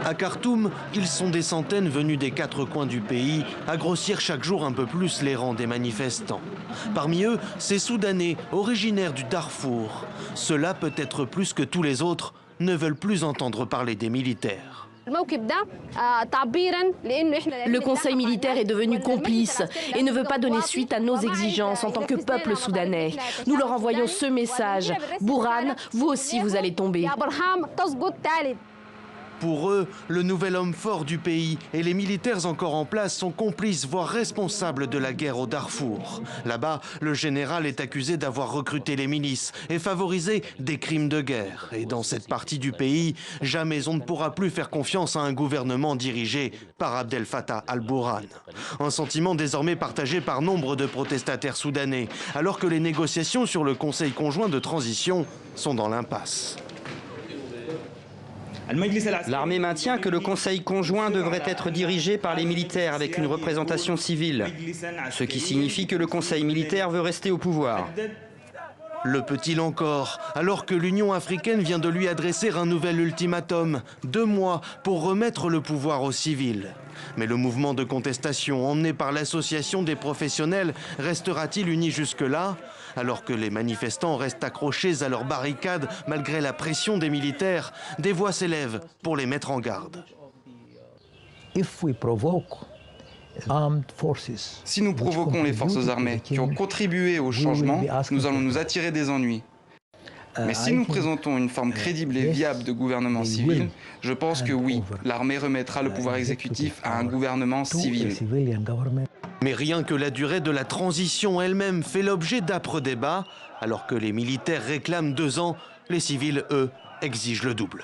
À Khartoum, ils sont des centaines venus des quatre coins du pays à grossir chaque jour un peu plus les rangs des manifestants. Parmi eux, ces Soudanais originaires du Darfour. Ceux-là, peut-être plus que tous les autres, ne veulent plus entendre parler des militaires. Le conseil militaire est devenu complice et ne veut pas donner suite à nos exigences en tant que peuple soudanais. Nous leur envoyons ce message. Bourhan, vous aussi vous allez tomber. Pour eux, le nouvel homme fort du pays et les militaires encore en place sont complices, voire responsables de la guerre au Darfour. Là-bas, le général est accusé d'avoir recruté les milices et favorisé des crimes de guerre. Et dans cette partie du pays, jamais on ne pourra plus faire confiance à un gouvernement dirigé par Abdel Fattah al-Burhan. Un sentiment désormais partagé par nombre de protestataires soudanais, alors que les négociations sur le Conseil conjoint de transition sont dans l'impasse. L'armée maintient que le conseil conjoint devrait être dirigé par les militaires avec une représentation civile, ce qui signifie que le conseil militaire veut rester au pouvoir. Le peut-il encore, alors que l'Union africaine vient de lui adresser un nouvel ultimatum, 2 mois pour remettre le pouvoir aux civils. Mais le mouvement de contestation emmené par l'association des professionnels restera-t-il uni jusque-là, alors que les manifestants restent accrochés à leurs barricades malgré la pression des militaires? Des voix s'élèvent pour les mettre en garde. Si nous provoquons les forces armées qui ont contribué au changement, nous allons nous attirer des ennuis. Mais si nous présentons une forme crédible et viable de gouvernement civil, je pense que oui, l'armée remettra le pouvoir exécutif à un gouvernement civil. Mais rien que la durée de la transition elle-même fait l'objet d'âpres débats. Alors que les militaires réclament 2 ans, les civils, eux, exigent le double.